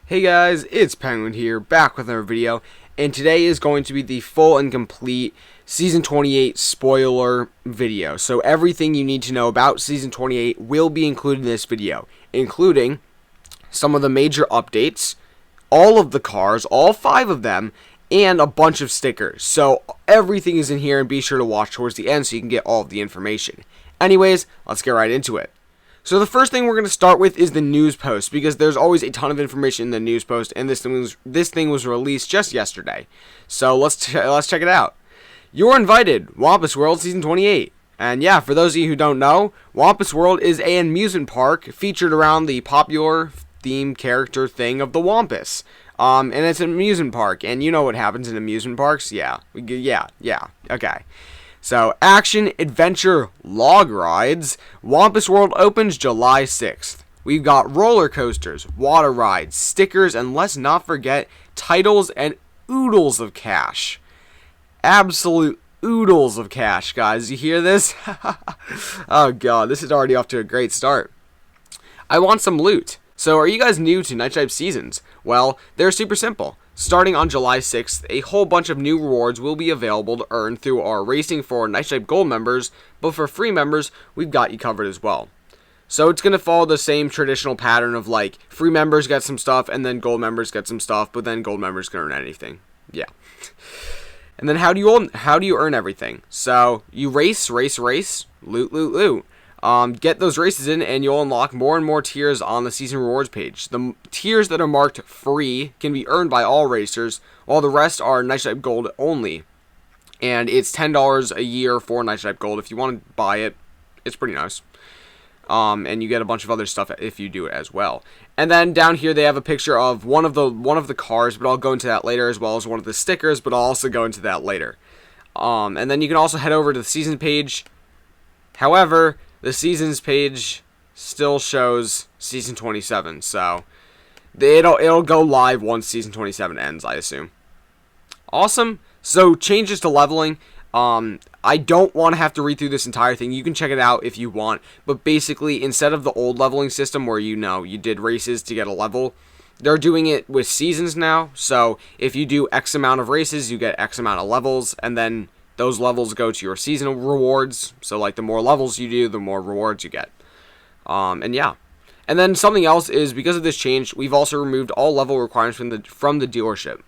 Hey guys, it's Penguin here, back with another video, and today is going to be the full and complete Season 28 spoiler video. So everything you need to know about Season 28 will be included in this video, including some of the major updates, all of the cars, all 5 of them, and a bunch of stickers. So everything is in here, and be sure to watch towards the end so you can get all of the information. Anyways, let's get right into it. So the first thing we're going to start with is the news post, because there's always a ton of information in the news post, and this thing was released just yesterday. So let's check it out. You're invited, Wampus World Season 28. And yeah, for those of you who don't know, Wampus World is an amusement park featured around the popular theme character thing of the Wampus. And it's an amusement park, and you know what happens in amusement parks? Yeah, okay. So, action, adventure, log rides. Wampus World opens July 6th. We've got roller coasters, water rides, stickers, and let's not forget titles and oodles of cash. Absolute oodles of cash, guys. You hear this? Oh god, this is already off to a great start. I want some loot. So, are you guys new to Nightstripe Seasons? Well, they're super simple. Starting on July 6th, a whole bunch of new rewards will be available to earn through our Racing for Nightstripe Gold members, but for free members, we've got you covered as well. So it's going to follow the same traditional pattern of like, free members get some stuff, and then gold members get some stuff, but then gold members can earn anything. Yeah. And then how do you earn everything? So, you race, loot. Get those races in, and you'll unlock more and more tiers on the season rewards page. The tiers that are marked free can be earned by all racers, while the rest are Nightstripe Gold only. And it's $10 a year for Nightstripe Gold. If you want to buy it, it's pretty nice. And you get a bunch of other stuff if you do it as well. And then down here they have a picture of one of the cars, but I'll go into that later, as well as one of the stickers, but I'll also go into that later. And then you can also head over to the season page. However, the seasons page still shows Season 27, so it'll go live once Season 27 ends, I assume. Awesome. So, changes to leveling. I don't want to have to read through this entire thing. You can check it out if you want, but basically, instead of the old leveling system where you did races to get a level, they're doing it with seasons now. So, if you do X amount of races, you get X amount of levels, and then those levels go to your seasonal rewards. So, like, the more levels you do, the more rewards you get. And yeah. And then something else is, because of this change, we've also removed all level requirements from the dealership.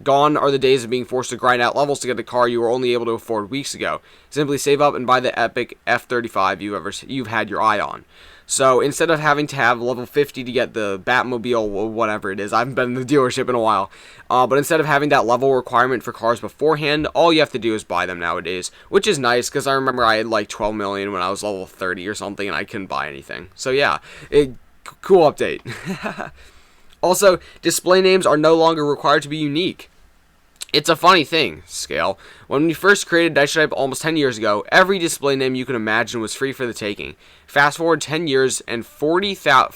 Gone are the days of being forced to grind out levels to get a car you were only able to afford weeks ago. Simply save up and buy the epic F35 you've had your eye on. So, instead of having to have level 50 to get the Batmobile or whatever it is, I haven't been in the dealership in a while, but instead of having that level requirement for cars beforehand, all you have to do is buy them nowadays, which is nice, because I remember I had like 12 million when I was level 30 or something, and I couldn't buy anything. So yeah, cool update. Also, display names are no longer required to be unique. It's a funny thing, Scale. When we first created Nightstripe almost 10 years ago, every display name you can imagine was free for the taking. Fast forward 10 years and 40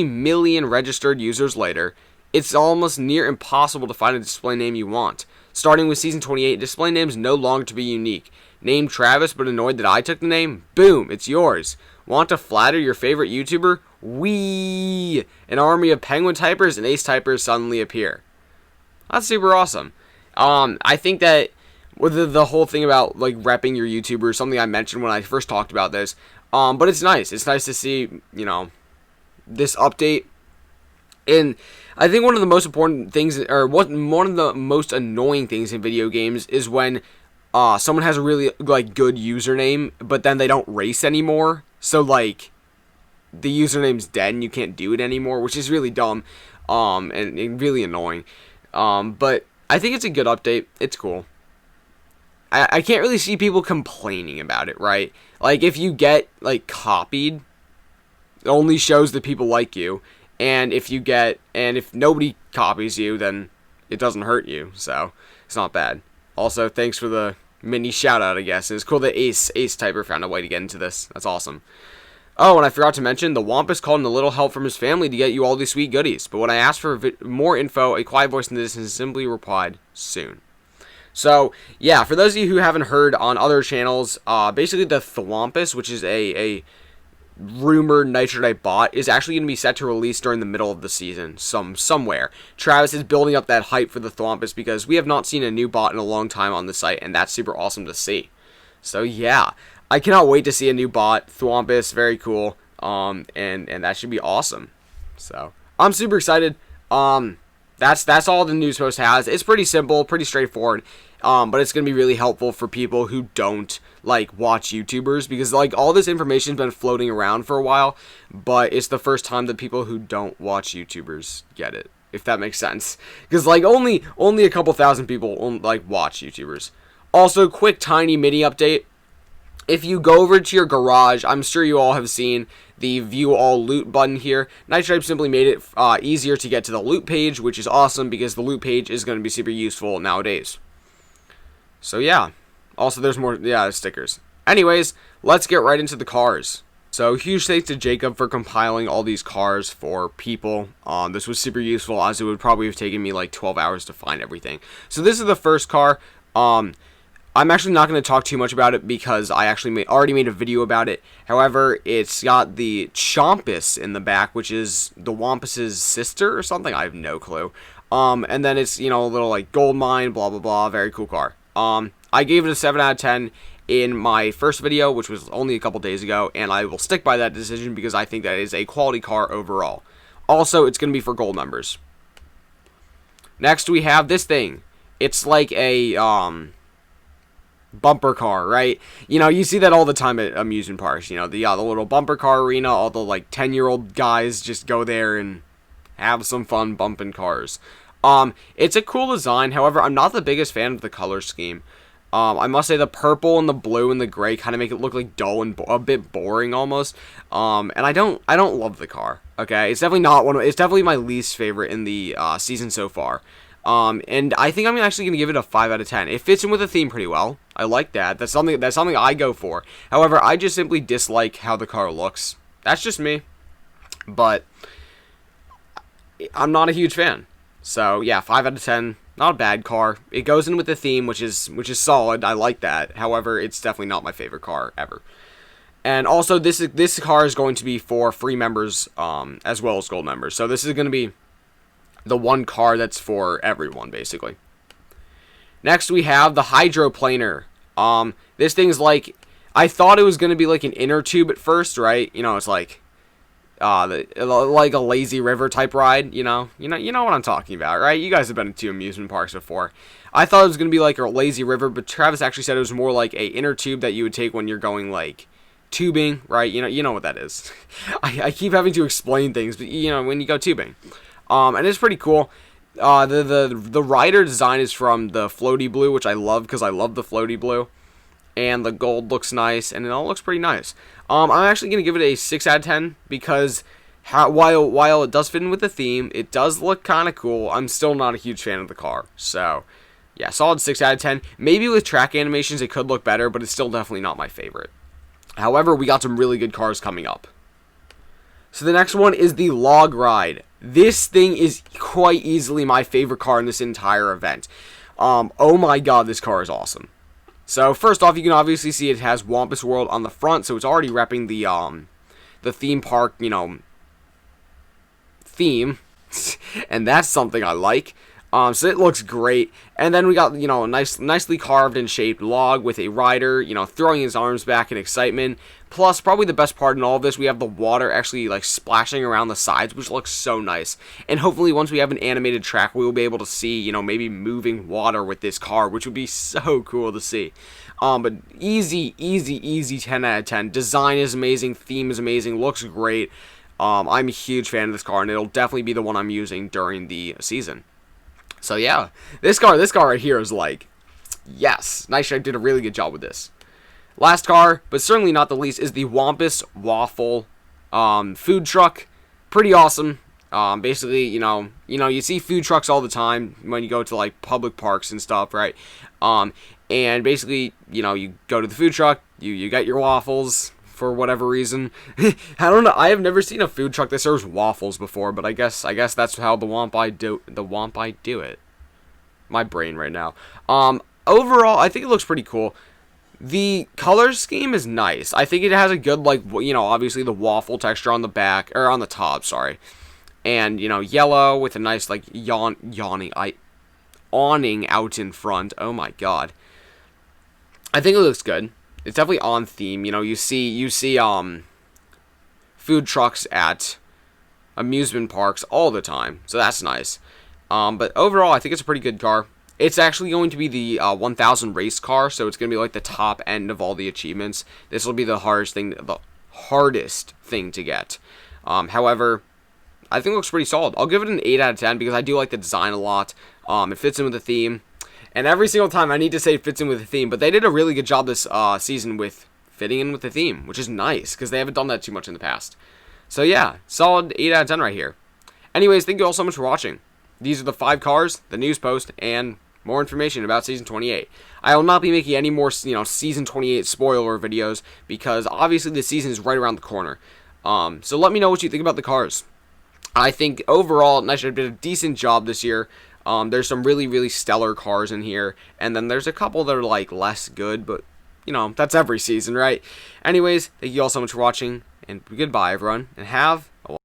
million registered users later, it's almost near impossible to find a display name you want. Starting with Season 28, display names no longer to be unique. Named Travis but annoyed that I took the name? Boom, it's yours. Want to flatter your favorite YouTuber? Whee! An army of penguin typers and ace typers suddenly appear. That's super awesome. I think that with the whole thing about like repping your YouTuber is something I mentioned when I first talked about this. But it's nice. It's nice to see, this update. And I think one of the most important things, or one of the most annoying things in video games is when someone has a really like good username, but then they don't race anymore. So like the username's dead and you can't do it anymore, which is really dumb and really annoying. But I think it's a good update. It's cool. I can't really see people complaining about it, right? Like, if you get, like, copied, it only shows that people like you. And if nobody copies you, then it doesn't hurt you. So, it's not bad. Also, thanks for the mini shout-out, I guess. It's cool that Ace Typer found a way to get into this. That's awesome. Oh, and I forgot to mention, the Wampus called in a little help from his family to get you all these sweet goodies. But when I asked for more info, a quiet voice in the distance simply replied, soon. So, yeah, for those of you who haven't heard on other channels, basically the Thwompus, which is a rumored Nitrite bot is actually going to be set to release during the middle of the season, somewhere. Travis is building up that hype for the Thwompus because we have not seen a new bot in a long time on the site, and that's super awesome to see. So yeah, I cannot wait to see a new bot, Thwompus, very cool, and that should be awesome. So I'm super excited. That's all the news post has. It's pretty simple, pretty straightforward. But it's going to be really helpful for people who don't, like, watch YouTubers, because, like, all this information's been floating around for a while, but it's the first time that people who don't watch YouTubers get it, if that makes sense. Because, like, only a couple thousand people, like, watch YouTubers. Also, quick tiny mini update. If you go over to your garage, I'm sure you all have seen the view all loot button here. Nightstripe simply made it easier to get to the loot page, which is awesome because the loot page is going to be super useful nowadays. So yeah, also there's more, stickers. Anyways, let's get right into the cars. So huge thanks to Jacob for compiling all these cars for people. This was super useful, as it would probably have taken me like 12 hours to find everything. So this is the first car. I'm actually not going to talk too much about it because I actually already made a video about it. However, it's got the Chompus in the back, which is the Wampus's sister or something. I have no clue. And then it's, you know, a little like gold mine, blah, blah, blah. Very cool car. I gave it a 7 out of 10 in my first video, which was only a couple days ago, and I will stick by that decision because I think that is a quality car overall. Also, it's going to be for gold members. Next, we have this thing. It's like a, bumper car, right? You know, you see that all the time at amusement parks. You know, the little bumper car arena, all the, like, 10-year-old guys just go there and have some fun bumping cars. It's a cool design. However, I'm not the biggest fan of the color scheme. I must say the purple and the blue and the gray kind of make it look like dull and a bit boring almost. And I don't love the car. Okay, it's definitely not it's definitely my least favorite in the season so far. And I think I'm actually gonna give it a 5 out of 10. It fits in with the theme pretty well. I like that. That's something I go for. However, I just simply dislike how the car looks. That's just me. But I'm not a huge fan. So yeah, 5 out of 10. Not a bad car. It goes in with the theme, which is solid. I like that. However, it's definitely not my favorite car ever. And also, this car is going to be for free members, as well as gold members. So this is going to be the one car that's for everyone, basically. Next, we have the hydroplaner. This thing's like, I thought it was going to be like an inner tube at first, right? You know, it's like like a lazy river type ride, you know what I'm talking about, right? You guys have been to amusement parks before. I thought it was going to be like a lazy river, but Travis actually said it was more like a inner tube that you would take when you're going like tubing, right? You know what that is. I keep having to explain things, but you know, when you go tubing. And it's pretty cool. The rider design is from the floaty blue, which I love because I love the floaty blue. And the gold looks nice, and it all looks pretty nice. I'm actually going to give it a 6 out of 10 because while it does fit in with the theme, it does look kind of cool. I'm still not a huge fan of the car. So, yeah, solid 6 out of 10. Maybe with track animations it could look better, but it's still definitely not my favorite. However, we got some really good cars coming up. So the next one is the Log Ride. This thing is quite easily my favorite car in this entire event. Oh my god, this car is awesome. So first off, you can obviously see it has Wampus World on the front, so it's already repping the theme park, you know, theme, and that's something I like. So it looks great. And then we got, you know, a nicely carved and shaped log with a rider, you know, throwing his arms back in excitement. Plus, probably the best part in all of this, we have the water actually, like, splashing around the sides, which looks so nice. And hopefully, once we have an animated track, we will be able to see, you know, maybe moving water with this car, which would be so cool to see. But easy 10 out of 10. Design is amazing, theme is amazing, looks great. I'm a huge fan of this car, and it'll definitely be the one I'm using during the season. So yeah, this car right here is like, yes, Nightstripe did a really good job with this. Last car, but certainly not the least, is the Wampus Waffle food truck. Pretty awesome. Basically, you know, you see food trucks all the time when you go to like public parks and stuff, right? And basically, you know, you go to the food truck, you get your waffles for whatever reason. I don't know. I have never seen a food truck that serves waffles before, but I guess that's how the Wampi do it. My brain right now. Overall, I think it looks pretty cool. The color scheme is nice. I think it has a good, like, you know, obviously the waffle texture on the back, or on the top, sorry. And, you know, yellow with a nice, like, awning out in front. Oh my god. I think it looks good. It's definitely on theme. You know, you see food trucks at amusement parks all the time, so that's nice. But overall, I think it's a pretty good car. It's actually going to be the 1000 race car, so it's going to be like the top end of all the achievements. This will be the hardest thing to get. However, I think it looks pretty solid. I'll give it an 8 out of 10 because I do like the design a lot. It fits in with the theme. And every single time I need to say it fits in with the theme, but they did a really good job this season with fitting in with the theme, which is nice because they haven't done that too much in the past. So yeah, solid 8 out of 10 right here. Anyways, thank you all so much for watching. These are the 5 cars, the news post, and more information about Season 28. I will not be making any more, Season 28 spoiler videos because obviously the season is right around the corner. So let me know what you think about the cars. I think overall, Nice did a decent job this year. There's some really, really stellar cars in here, and then there's a couple that are like less good, but that's every season, right? Anyways, thank you all so much for watching, and goodbye, everyone, and have a